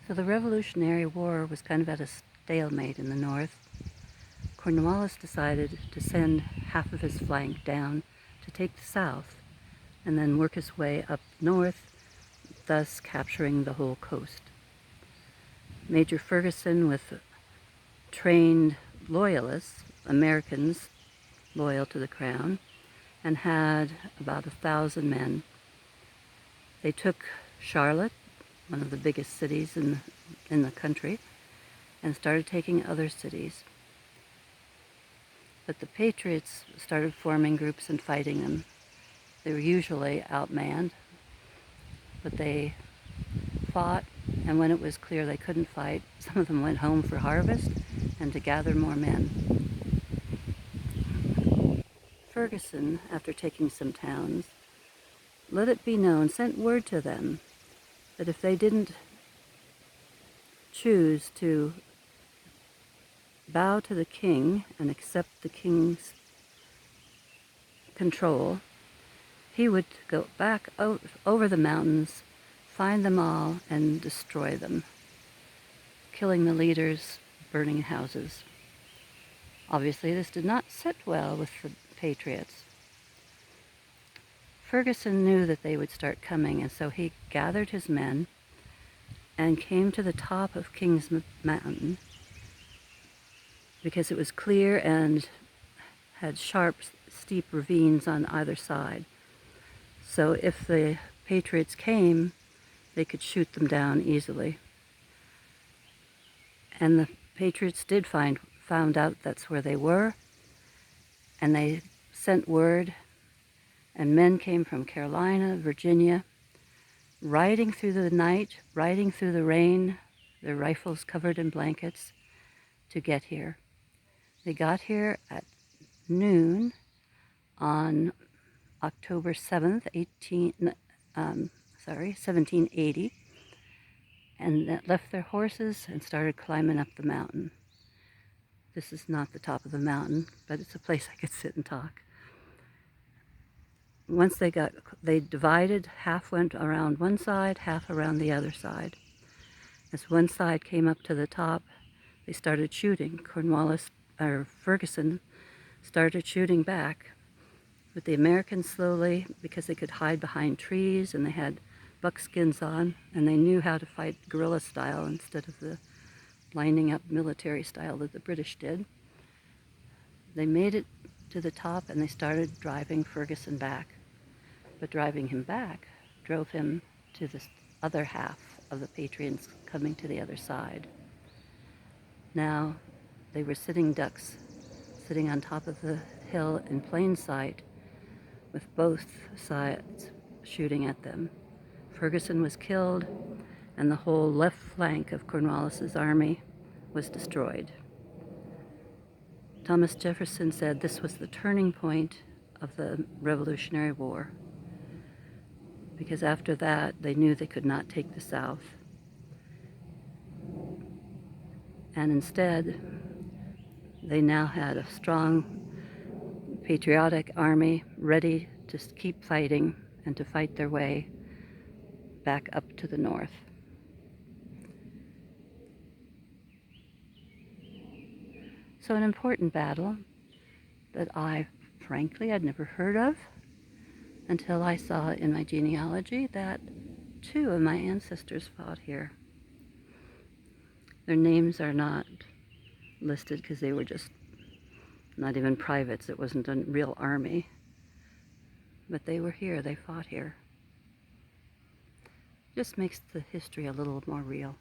So the Revolutionary War was kind of at a stalemate in the north. Cornwallis decided to send half of his flank down to take the south and then work his way up north, thus capturing the whole coast. Major Ferguson, with trained loyalists, Americans loyal to the crown, and had about 1,000 men. They took Charlotte, one of the biggest cities in the country, and started taking other cities. But the Patriots started forming groups and fighting them. They were usually outmanned, but they fought, and when it was clear they couldn't fight, some of them went home for harvest and to gather more men. Ferguson, after taking some towns, let it be known, sent word to them that if they didn't choose to bow to the king and accept the king's control, he would go back over the mountains, find them all, and destroy them, killing the leaders, burning houses. Obviously, this did not sit well with the Patriots. Ferguson knew that they would start coming, and so he gathered his men and came to the top of King's Mountain because it was clear and had sharp, steep ravines on either side. So if the Patriots came, they could shoot them down easily. And the Patriots did found out that's where they were, and they sent word, and men came from Carolina, Virginia, riding through the night, riding through the rain, their rifles covered in blankets, to get here. They got here at noon on October 7th, 1780, and left their horses and started climbing up the mountain. This is not the top of the mountain, but it's a place I could sit and talk. Once they divided, half went around one side, half around the other side. As one side came up to the top, they started shooting. Ferguson started shooting back. But the Americans slowly, because they could hide behind trees and they had buckskins on, and they knew how to fight guerrilla style instead of the lining up military style that the British did, they made it to the top and they started driving Ferguson back. But driving him back drove him to the other half of the Patriots coming to the other side. Now they were sitting ducks, sitting on top of the hill in plain sight, with both sides shooting at them. Ferguson was killed, and the whole left flank of Cornwallis's army was destroyed. Thomas Jefferson said this was the turning point of the Revolutionary War, because after that they knew they could not take the South. And instead, they now had a strong, patriotic army ready to keep fighting and to fight their way back up to the north. So an important battle that frankly, I'd never heard of until I saw in my genealogy that 2 of my ancestors fought here. Their names are not listed because they were just not even privates. It wasn't a real army. But they were here. They fought here. Just makes the history a little more real.